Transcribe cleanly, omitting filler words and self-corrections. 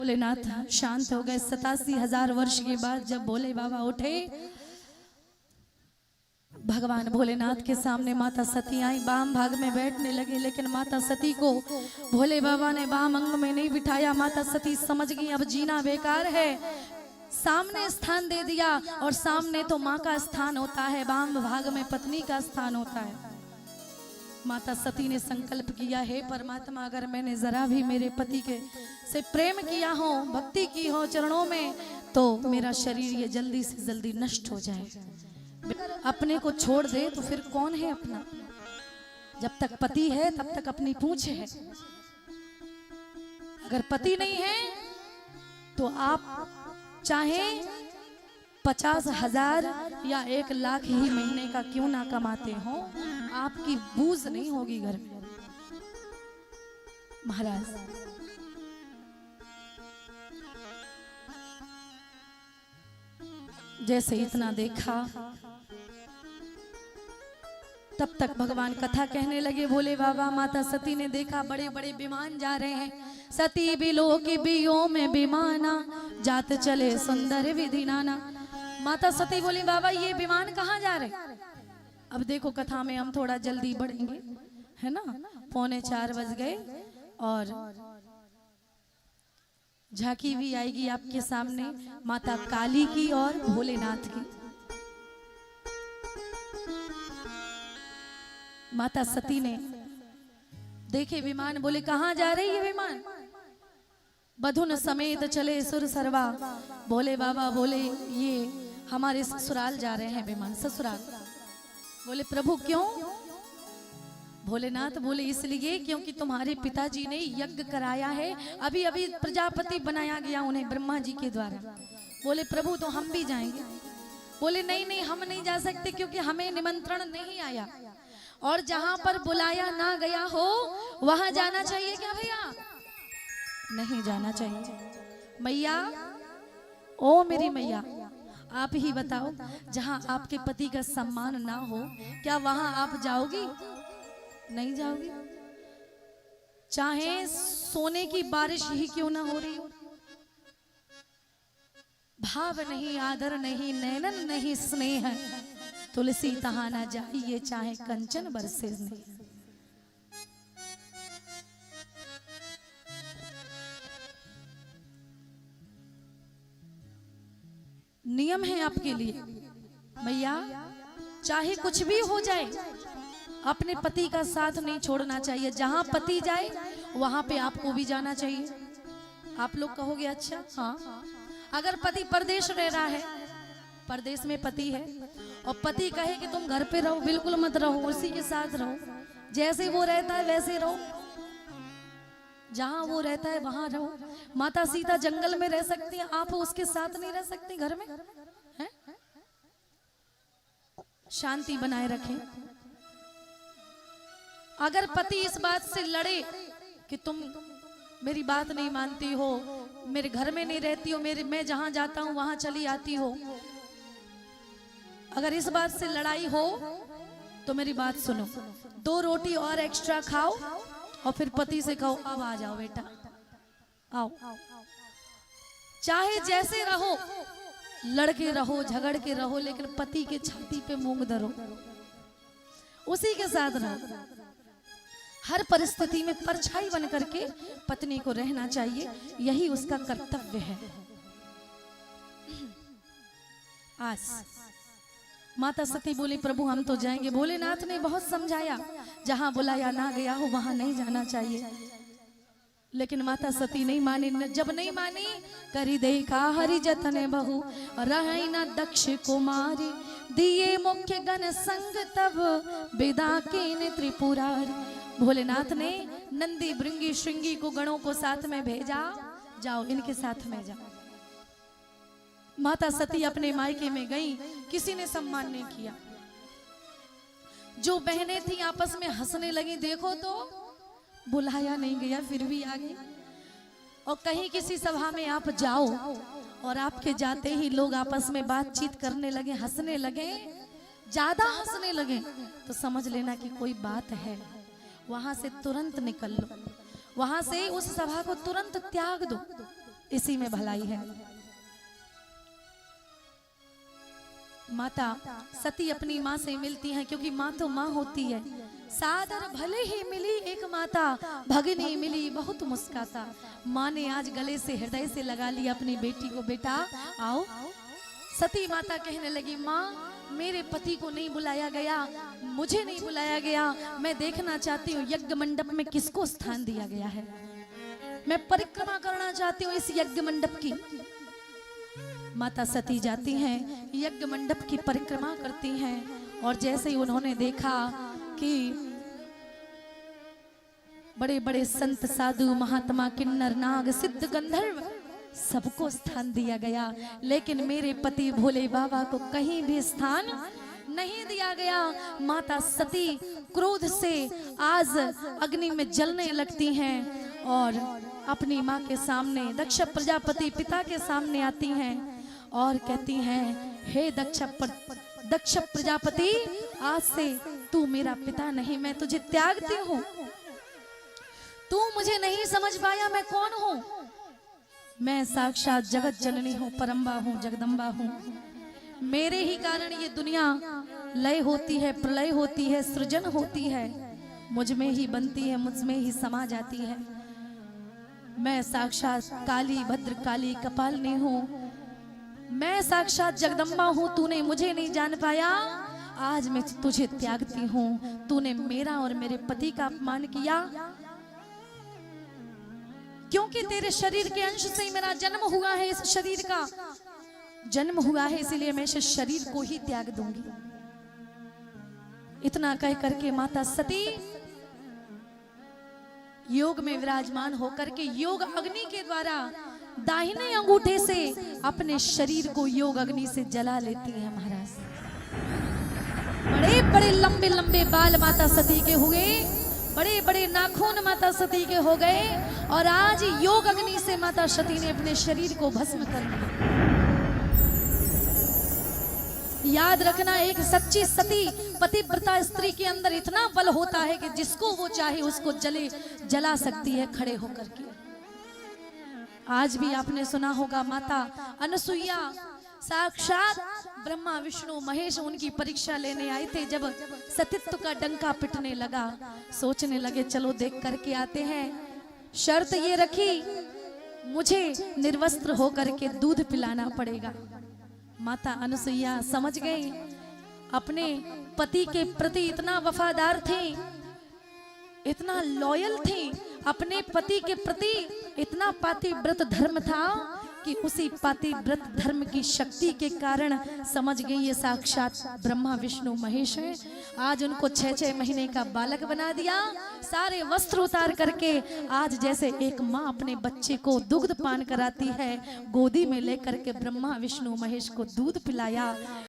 भोलेनाथ शांत हो गए। 87,000 वर्ष के बाद जब भोले बाबा उठे, भगवान भोलेनाथ के सामने माता सती आई, वाम भाग में बैठने लगी, लेकिन माता सती को भोले बाबा ने वाम अंग में नहीं बिठाया। माता सती समझ गई अब जीना बेकार है, सामने स्थान दे दिया। और सामने तो माँ का स्थान होता है, वाम भाग में पत्नी का स्थान होता है। माता सती ने संकल्प किया, हे परमात्मा, अगर मैंने जरा भी मेरे पति के से प्रेम किया हो, भक्ति की हो चरणों में, तो मेरा शरीर ये जल्दी से जल्दी नष्ट हो जाए। अपने को छोड़ दे तो फिर कौन है अपना? जब तक पति है तब तक अपनी पूंछ है। अगर पति नहीं है तो आप चाहे 50,000 या 1 लाख ही महीने का क्यों ना कमाते हो, आपकी बूझ नहीं होगी घर में। महाराज जैसे इतना देखा, तब तक भगवान कथा कहने लगे। भोले बाबा, माता सती ने देखा बड़े बड़े विमान जा रहे हैं। सती बिलो की बियो में विमाना, जात चले सुंदर विधि नाना। माता सती बोली, बाबा ये विमान कहाँ जा रहे? अब देखो कथा में हम थोड़ा जल्दी बढ़ेंगे, है ना। 3:45 बज गए और झांकी भी आएगी आपके सामने, माता काली की और भोलेनाथ की। माता सती ने देखे विमान, बोले कहाँ जा रही है विमान? बधुन समेत चले सुर सरवा। भोले बाबा बोले, ये हमारे ससुराल जा रहे हैं विमान, ससुराल। बोले प्रभु क्यों? भोलेनाथ बोले, इसलिए क्योंकि तुम्हारे पिताजी ने यज्ञ कराया है, अभी अभी प्रजापति बनाया गया उन्हें ब्रह्मा जी के द्वारा। बोले प्रभु तो हम भी जाएंगे। बोले नहीं नहीं, हम नहीं जा सकते, क्योंकि हमें निमंत्रण नहीं आया, और जहां पर बुलाया ना गया हो वहां जाना चाहिए क्या भैया? नहीं जाना चाहिए। मैया, ओ मेरी मैया, आप ही बताओ, जहां आपके पति का सम्मान ना हो, क्या वहां आप जाओगी? नहीं जाओगी। चाहे सोने की बारिश ही क्यों ना हो रही हो, भाव नहीं, आदर नहीं, नैनन नहीं स्नेह, तुलसी तहां ना जाइए, चाहे कंचन बरसे नहीं। नियम है आपके लिए भैया, चाहे कुछ भी हो जाए, अपने पति का साथ नहीं छोड़ना चाहिए। जहां पति जाए वहां पे आपको भी जाना चाहिए। आप लोग कहोगे अच्छा, हाँ, अगर पति परदेश रह रहा है, परदेश में पति है, और पति कहे कि तुम घर पे रहो, बिल्कुल मत रहो, उसी के साथ रहो, जैसे वो रहता है वैसे रहो, जहां वो रहता है वहां रहो। माता सीता जंगल में रह सकती है, आप उसके साथ नहीं रह सकती घर में, है? शांति बनाए रखें। अगर पति इस बात से लड़े कि तुम मेरी बात नहीं मानती हो, मेरे घर में नहीं रहती हो, मैं जहां जाता हूं वहां चली आती हो, अगर इस बात से लड़ाई हो तो मेरी बात सुनो, 2 रोटी और एक्स्ट्रा खाओ और फिर पति से कहो अब आ जाओ बेटा, आओ। चाहे जैसे रहो, लड़के रहो, झगड़ के रहो, लेकिन पति के छाती पे मूंग धरो, उसी के साथ रहो। हर परिस्थिति में परछाई बन करके पत्नी को रहना चाहिए, यही उसका कर्तव्य है। आज माता सती बोली, प्रभु हम तो जाएंगे। भोलेनाथ ने बहुत समझाया, जहां बुलाया ना गया हो वहां नहीं जाना चाहिए, लेकिन माता सती नहीं मानी। जब नहीं मानी, करी देखा हरि जतन बहु, रही न दक्ष कुमारी, दिए मुख्य गण संग तब विदा के त्रिपुरारी। भोलेनाथ ने नंदी, भृंगी, श्रृंगी को गणों को साथ में भेजा, जाओ इनके साथ में जाओ। माता सती अपने मायके में गई, किसी ने सम्मान नहीं किया। जो बहनें थी आपस में हंसने लगी, देखो तो बुलाया नहीं गया फिर भी आ गई। और कहीं किसी सभा में आप जाओ और आपके जाते ही लोग आपस में बातचीत करने लगे, हंसने लगे, ज्यादा हंसने लगे, तो समझ लेना कि कोई बात है। वहां से तुरंत निकल लो, वहां से उस सभा को तुरंत त्याग दो। इसी में भलाई है। माता सती अपनी माँ से मिलती हैं, क्योंकि माँ तो माँ होती है। सादर भले ही मिली एक माता, भगनी मिली बहुत मुस्काता। माँ ने आज गले से हृदय से लगा लिया अपनी बेटी को, बेटा आओ। सती माता कहने लगी, माँ मेरे पति को नहीं बुलाया गया, मुझे नहीं बुलाया गया, मैं देखना चाहती हूँ यज्ञ मंडप में किसको स्थान दिया गया है। मैं परिक्रमा करना चाहती हूँ इस यज्ञ मंडप की। माता सती जाती हैं, यज्ञ मंडप की परिक्रमा करती हैं, और जैसे ही उन्होंने देखा कि बड़े बड़े संत साधु महात्मा किन्नर नाग सिद्ध गंधर्व सबको स्थान दिया गया, लेकिन मेरे पति भोले बाबा को कहीं भी स्थान नहीं दिया गया। माता सती क्रोध से आज अग्नि में जलने लगती हैं और अपनी माँ के सामने दक्ष प्रजापति पिता के सामने आती हैं और कहती हैं, हे दक्ष प्रजापति, आज से तू मेरा पिता नहीं, मैं तुझे त्यागती हूँ। तू मुझे नहीं समझ पाया मैं कौन हूँ। मैं साक्षात जगत जननी हूँ, परम्बा हूँ, जगदम्बा हूँ। मेरे ही कारण ये दुनिया लय होती है, प्रलय होती है, सृजन होती है, मुझ में ही बनती है, मुझ में ही समा जाती है। मैं साक्षात काली भद्र काली कपालिनी हूँ, मैं साक्षात जगदम्बा हूँ। तूने मुझे नहीं जान पाया, आज मैं तुझे त्यागती हूँ। तूने मेरा और मेरे पति का अपमान किया, क्योंकि तेरे शरीर के अंश से ही मेरा जन्म हुआ है, इस शरीर का जन्म हुआ है, इसलिए मैं इस शरीर को ही त्याग दूंगी। इतना कह करके माता सती योग में विराजमान होकर के योग अग्नि के द्वारा दाहिने अंगूठे से अपने शरीर को योग अग्नि से जला लेती है। महाराज बड़े बड़े लंबे लंबे बाल माता सती के हुए, बड़े बड़े नाखून माता सती के हो गए, और आज योग अग्नि से माता सती ने अपने शरीर को भस्म कर लिया। याद रखना, एक सच्ची सती पतिव्रता स्त्री के अंदर इतना बल होता है कि जिसको वो चाहे उसको जला सकती है खड़े होकर के। आज भी आपने सुना होगा, माता अनसुईया साक्षात ब्रह्मा विष्णु महेश उनकी परीक्षा लेने आए थे। जब सतीत्व का डंका पिटने लगा, सोचने लगे चलो देख करके आते हैं। शर्त ये रखी, मुझे निर्वस्त्र होकर के दूध पिलाना पड़ेगा। माता अनसुईया समझ गई, अपने पति के प्रति इतना वफादार थे, इतना लॉयल थे, अपने पति के प्रति इतना पातिव्रत धर्म था कि उसी पातिव्रत धर्म की शक्ति के कारण समझ गई ये साक्षात ब्रह्मा विष्णु महेश है। आज उनको 6-6 महीने का बालक बना दिया, सारे वस्त्र उतार करके। आज जैसे एक माँ अपने बच्चे को दुग्ध पान कराती है, गोदी में लेकर के ब्रह्मा विष्णु महेश को दूध पिलाया।